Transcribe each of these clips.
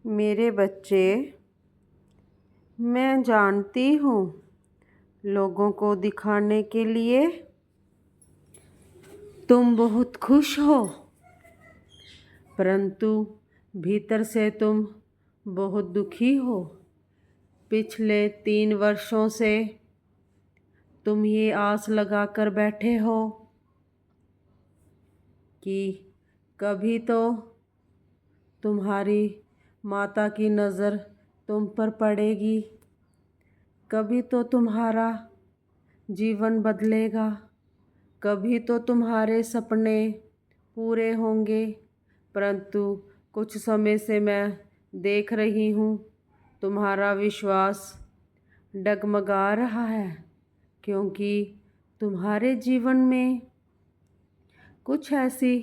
मेरे बच्चे, मैं जानती हूँ लोगों को दिखाने के लिए तुम बहुत खुश हो, परंतु भीतर से तुम बहुत दुखी हो। पिछले 3 वर्षों से तुम ये आस लगा कर बैठे हो कि कभी तो तुम्हारी माता की नज़र तुम पर पड़ेगी, कभी तो तुम्हारा जीवन बदलेगा, कभी तो तुम्हारे सपने पूरे होंगे। परंतु कुछ समय से मैं देख रही हूँ तुम्हारा विश्वास डगमगा रहा है, क्योंकि तुम्हारे जीवन में कुछ ऐसी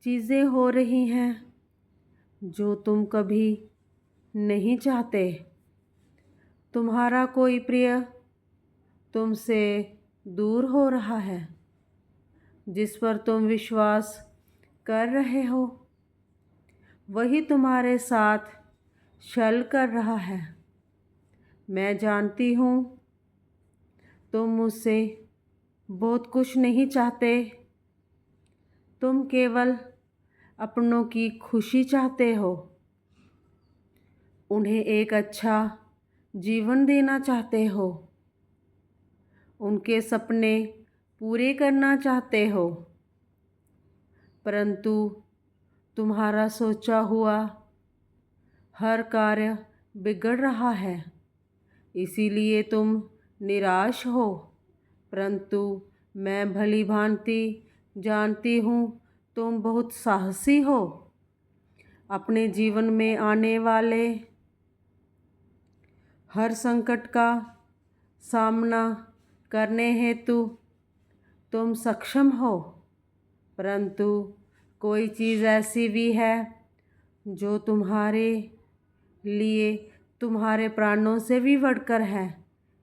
चीज़ें हो रही हैं जो तुम कभी नहीं चाहते। तुम्हारा कोई प्रिय तुमसे दूर हो रहा है, जिस पर तुम विश्वास कर रहे हो वही तुम्हारे साथ छल कर रहा है। मैं जानती हूँ तुम मुझसे बहुत कुछ नहीं चाहते, तुम केवल अपनों की खुशी चाहते हो, उन्हें एक अच्छा जीवन देना चाहते हो, उनके सपने पूरे करना चाहते हो। परंतु तुम्हारा सोचा हुआ हर कार्य बिगड़ रहा है, इसीलिए तुम निराश हो। परंतु मैं भली भांति जानती हूँ तुम बहुत साहसी हो। अपने जीवन में आने वाले हर संकट का सामना करने हेतु तुम सक्षम हो। परंतु कोई चीज़ ऐसी भी है जो तुम्हारे लिए तुम्हारे प्राणों से भी बढ़कर है।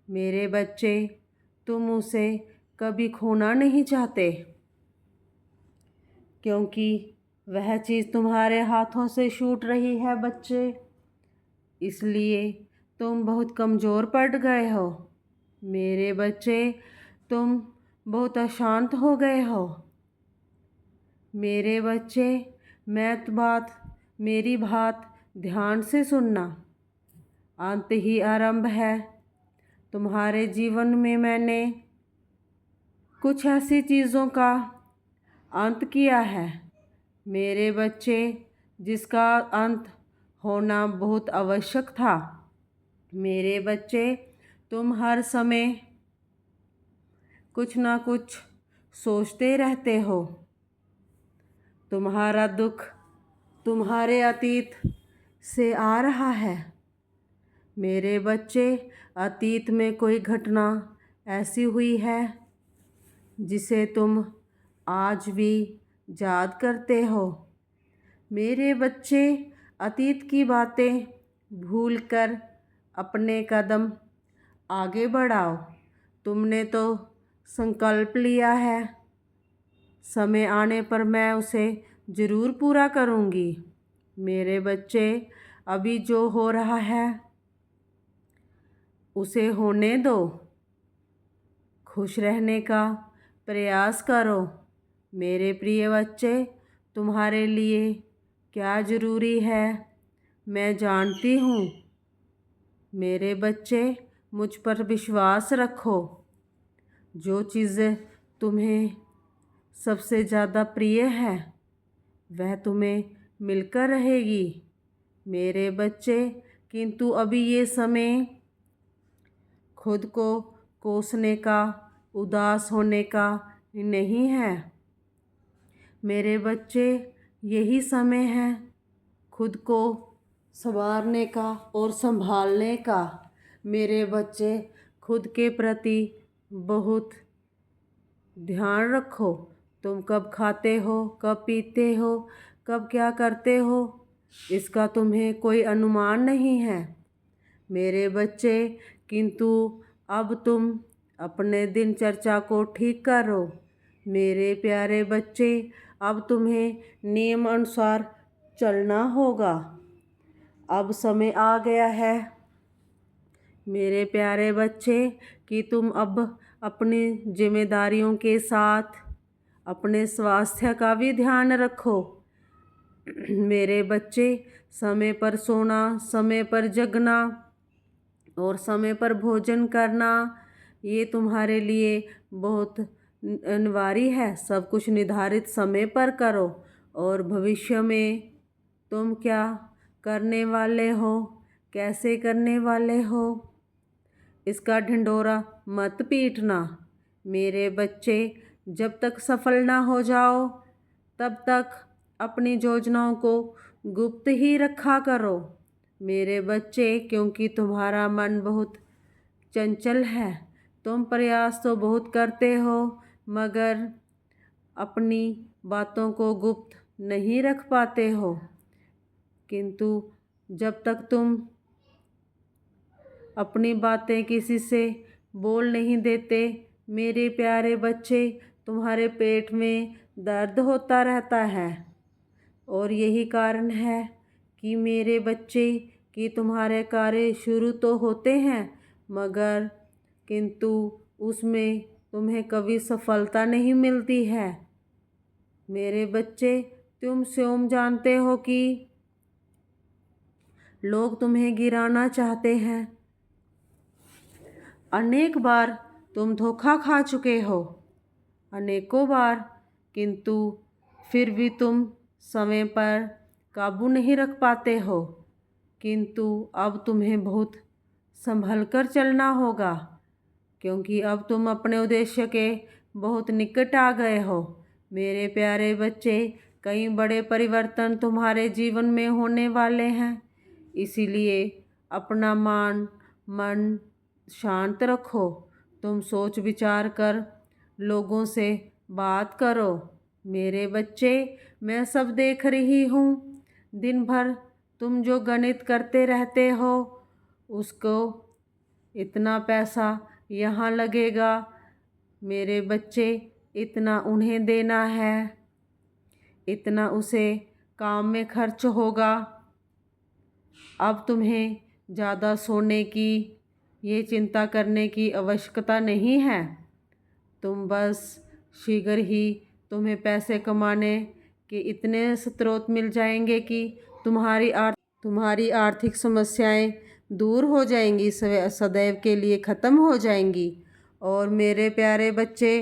मेरे बच्चे, तुम उसे कभी खोना नहीं चाहते, क्योंकि वह चीज़ तुम्हारे हाथों से छूट रही है बच्चे, इसलिए तुम बहुत कमज़ोर पड़ गए हो। मेरे बच्चे, तुम बहुत अशांत हो गए हो। मेरे बच्चे, मेरी बात ध्यान से सुनना। अंत ही आरंभ है। तुम्हारे जीवन में मैंने कुछ ऐसी चीज़ों का अंत किया है मेरे बच्चे, जिसका अंत होना बहुत आवश्यक था। मेरे बच्चे, तुम हर समय कुछ ना कुछ सोचते रहते हो। तुम्हारा दुख तुम्हारे अतीत से आ रहा है। मेरे बच्चे, अतीत में कोई घटना ऐसी हुई है जिसे तुम आज भी याद करते हो। मेरे बच्चे, अतीत की बातें भूलकर अपने कदम आगे बढ़ाओ। तुमने तो संकल्प लिया है, समय आने पर मैं उसे ज़रूर पूरा करूँगी। मेरे बच्चे, अभी जो हो रहा है उसे होने दो, खुश रहने का प्रयास करो। मेरे प्रिय बच्चे, तुम्हारे लिए क्या ज़रूरी है मैं जानती हूँ। मेरे बच्चे, मुझ पर विश्वास रखो। जो चीज़ें तुम्हें सबसे ज़्यादा प्रिय है वह तुम्हें मिलकर रहेगी। मेरे बच्चे, किंतु अभी ये समय खुद को कोसने का, उदास होने का नहीं है। मेरे बच्चे, यही समय है खुद को संवारने का और संभालने का। मेरे बच्चे, खुद के प्रति बहुत ध्यान रखो। तुम कब खाते हो, कब पीते हो, कब क्या करते हो, इसका तुम्हें कोई अनुमान नहीं है मेरे बच्चे। किंतु अब तुम अपने दिनचर्या को ठीक करो। मेरे प्यारे बच्चे, अब तुम्हें नियम अनुसार चलना होगा। अब समय आ गया है मेरे प्यारे बच्चे कि तुम अब अपनी जिम्मेदारियों के साथ अपने स्वास्थ्य का भी ध्यान रखो। मेरे बच्चे, समय पर सोना, समय पर जगना और समय पर भोजन करना ये तुम्हारे लिए बहुत अनिवार्य है। सब कुछ निर्धारित समय पर करो। और भविष्य में तुम क्या करने वाले हो, कैसे करने वाले हो, इसका ढिंढोरा मत पीटना। मेरे बच्चे, जब तक सफल ना हो जाओ तब तक अपनी योजनाओं को गुप्त ही रखा करो। मेरे बच्चे, क्योंकि तुम्हारा मन बहुत चंचल है। तुम प्रयास तो बहुत करते हो मगर अपनी बातों को गुप्त नहीं रख पाते हो। किंतु जब तक तुम अपनी बातें किसी से बोल नहीं देते, मेरे प्यारे बच्चे, तुम्हारे पेट में दर्द होता रहता है। और यही कारण है कि मेरे बच्चे कि तुम्हारे कार्य शुरू तो होते हैं मगर किंतु उसमें तुम्हें कभी सफलता नहीं मिलती है। मेरे बच्चे, तुम स्वयं जानते हो कि लोग तुम्हें गिराना चाहते हैं। अनेक बार तुम धोखा खा चुके हो, अनेकों बार, किंतु फिर भी तुम समय पर काबू नहीं रख पाते हो। किंतु अब तुम्हें बहुत संभल कर चलना होगा क्योंकि अब तुम अपने उद्देश्य के बहुत निकट आ गए हो। मेरे प्यारे बच्चे, कई बड़े परिवर्तन तुम्हारे जीवन में होने वाले हैं, इसीलिए अपना मन शांत रखो। तुम सोच विचार कर लोगों से बात करो। मेरे बच्चे, मैं सब देख रही हूँ। दिन भर तुम जो गणित करते रहते हो, उसको इतना पैसा यहाँ लगेगा, मेरे बच्चे इतना उन्हें देना है, इतना उसे काम में खर्च होगा। अब तुम्हें ज़्यादा सोने की ये चिंता करने की आवश्यकता नहीं है। तुम बस शीघ्र ही तुम्हें पैसे कमाने के इतने स्रोत मिल जाएंगे कि तुम्हारी आर्थिक समस्याएं दूर हो जाएंगी, सदैव के लिए ख़त्म हो जाएंगी। और मेरे प्यारे बच्चे,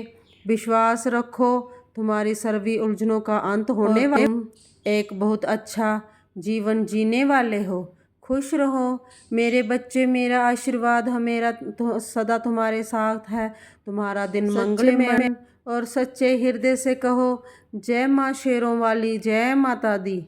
विश्वास रखो, तुम्हारी सभी उलझनों का अंत होने वाला है। तुम एक बहुत अच्छा जीवन जीने वाले हो। खुश रहो मेरे बच्चे। मेरा आशीर्वाद मेरा सदा तुम्हारे साथ है। तुम्हारा दिन मंगलमय और सच्चे हृदय से कहो जय माँ शेरों वाली, जय माता दी।